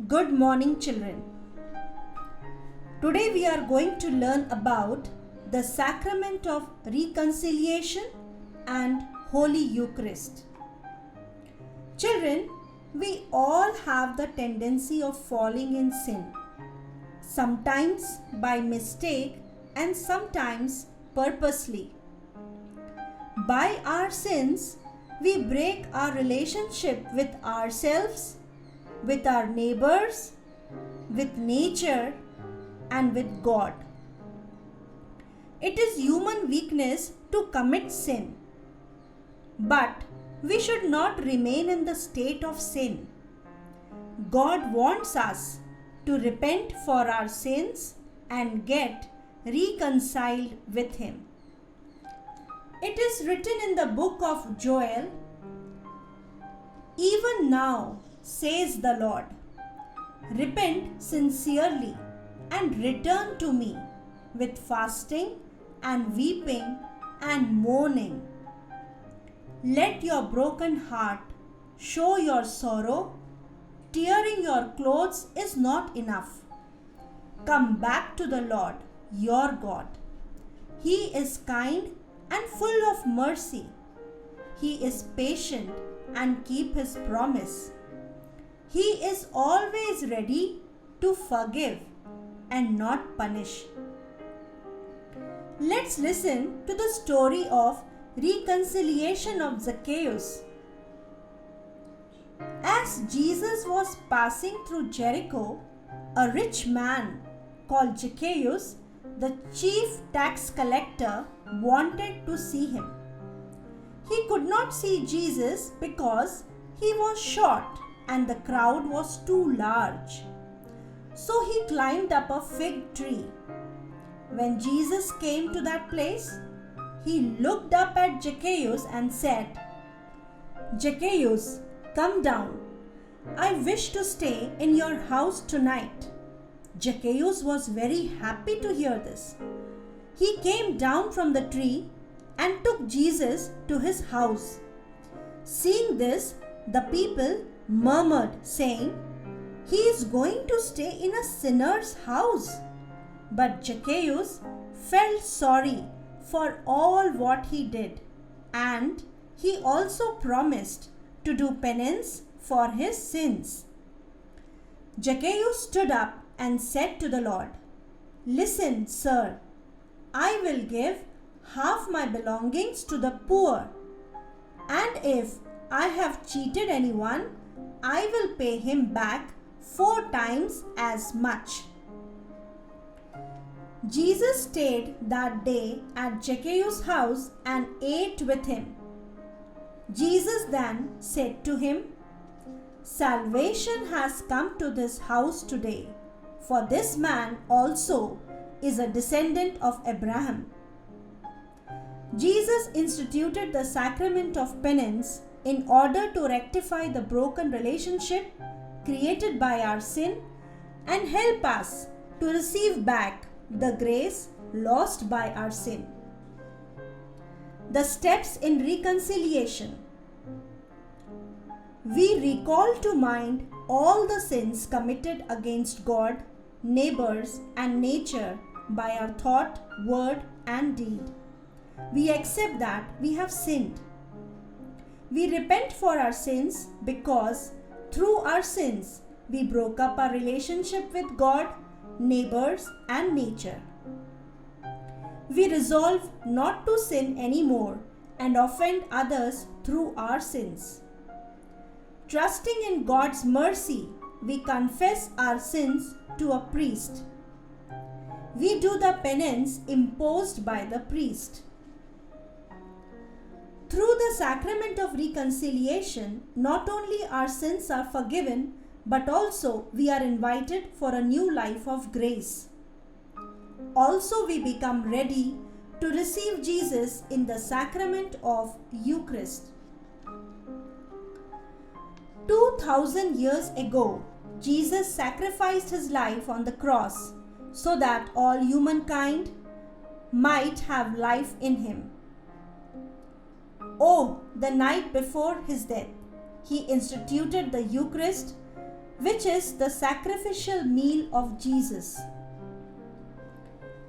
Good morning, children. Today we are going to learn about the sacrament of reconciliation and Holy Eucharist. Children, we all have the tendency of falling in sin, sometimes by mistake and sometimes purposely. By our sins, we break our relationship with ourselves, with our neighbors, with nature, and with God. It is human weakness to commit sin, but we should not remain in the state of sin. God wants us to repent for our sins and get reconciled with Him. It is written in the book of Joel, "Even now, says the Lord, repent sincerely and return to me with fasting and weeping and mourning. Let your broken heart show your sorrow. Tearing your clothes is not enough. Come back to the Lord, your God. He is kind and full of mercy. He is patient and keep His promise. He is always ready to forgive and not punish." Let's listen to the story of reconciliation of Zacchaeus. As Jesus was passing through Jericho, a rich man called Zacchaeus, the chief tax collector, wanted to see him. He could not see Jesus because he was short and the crowd was too large. So he climbed up a fig tree. When Jesus came to that place, he looked up at Zacchaeus and said, "Zacchaeus, come down. I wish to stay in your house tonight." Zacchaeus was very happy to hear this. He came down from the tree and took Jesus to his house. Seeing this, the people murmured, saying, "He is going to stay in a sinner's house." But Zacchaeus felt sorry for all what he did, and he also promised to do penance for his sins. Zacchaeus stood up and said to the Lord, "Listen, sir, I will give half my belongings to the poor, and if I have cheated anyone, I will pay him back 4 times as much." Jesus stayed that day at Zacchaeus' house and ate with him. Jesus then said to him, "Salvation has come to this house today, for this man also is a descendant of Abraham." Jesus instituted the sacrament of penance in order to rectify the broken relationship created by our sin and help us to receive back the grace lost by our sin. The steps in reconciliation. We recall to mind all the sins committed against God, neighbors, and nature by our thought, word, and deed. We accept that we have sinned. We repent for our sins because through our sins we broke up our relationship with God, neighbors, and nature. We resolve not to sin anymore and offend others through our sins. Trusting in God's mercy, we confess our sins to a priest. We do the penance imposed by the priest. Through the sacrament of reconciliation, not only our sins are forgiven, but also we are invited for a new life of grace. Also, we become ready to receive Jesus in the sacrament of Eucharist. 2000 years ago, Jesus sacrificed his life on the cross so that all humankind might have life in him. Oh, the night before his death, he instituted the Eucharist which is the sacrificial meal of Jesus.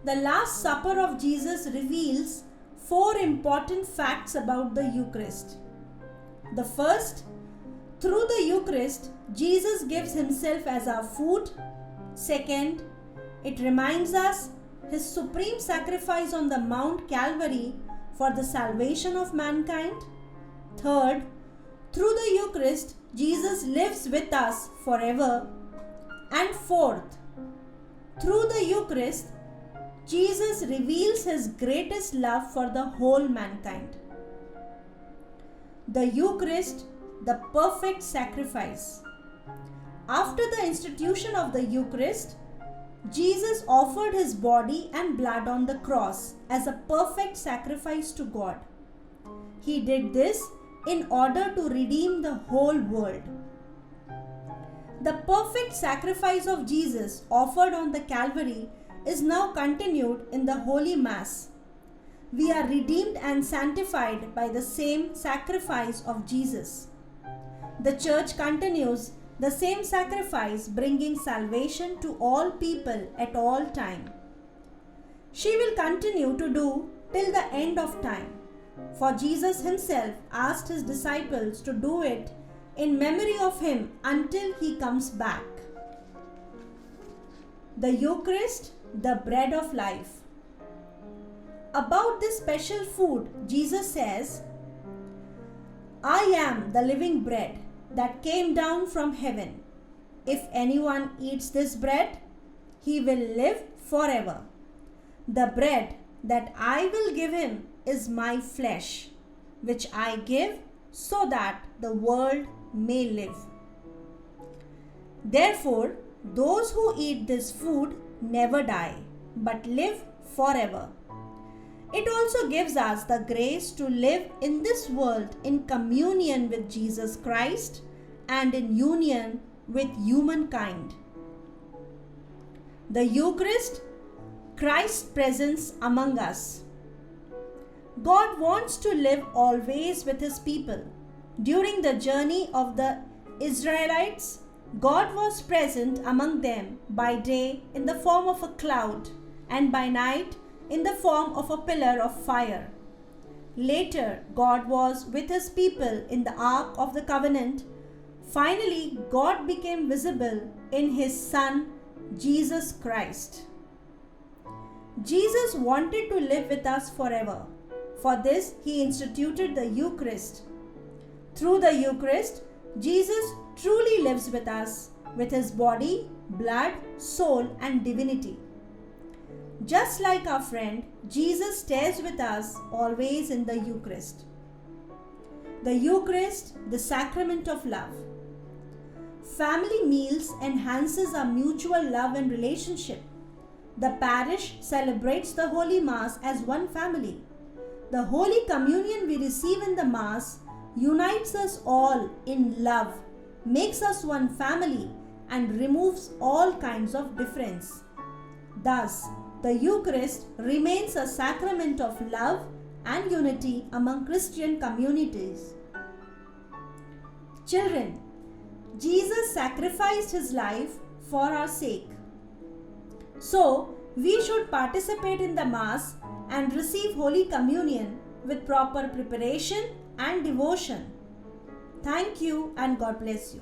The Last Supper of Jesus reveals 4 important facts about the Eucharist. The first, through the Eucharist, Jesus gives himself as our food. Second, it reminds us his supreme sacrifice on the Mount Calvary for the salvation of mankind. Third, through the Eucharist, Jesus lives with us forever. And fourth, through the Eucharist, Jesus reveals his greatest love for the whole mankind. The Eucharist, the perfect sacrifice. After the institution of the Eucharist, Jesus offered his body and blood on the cross as a perfect sacrifice to God. He did this in order to redeem the whole world. The perfect sacrifice of Jesus offered on the Calvary is now continued in the Holy Mass. We are redeemed and sanctified by the same sacrifice of Jesus. The Church continues the same sacrifice, bringing salvation to all people at all time. She will continue to do till the end of time, for Jesus himself asked his disciples to do it in memory of him until he comes back. The Eucharist, the bread of life. About this special food, Jesus says, I am the living bread that came down from heaven. If anyone eats this bread, he will live forever. The bread that I will give him is my flesh, which I give so that the world may live. Therefore, those who eat this food never die, but live forever. It also gives us the grace to live in this world in communion with Jesus Christ and in union with humankind. The Eucharist, Christ's presence among us. God wants to live always with his people. During the journey of the Israelites, God was present among them by day in the form of a cloud and by night in the form of a pillar of fire. Later, God was with his people in the Ark of the Covenant. Finally, God became visible in his Son, Jesus Christ. Jesus wanted to live with us forever. For this, he instituted the Eucharist. Through the Eucharist, Jesus truly lives with us, with his body, blood, soul, and divinity. Just like our friend, Jesus stays with us always in the Eucharist. The Eucharist, the sacrament of love. Family meals enhances our mutual love and relationship. The parish celebrates the Holy Mass as one family. The Holy Communion we receive in the Mass unites us all in love, makes us one family, and removes all kinds of difference. Thus, the Eucharist remains a sacrament of love and unity among Christian communities. Children, Jesus sacrificed his life for our sake. So, we should participate in the Mass and receive Holy Communion with proper preparation and devotion. Thank you and God bless you.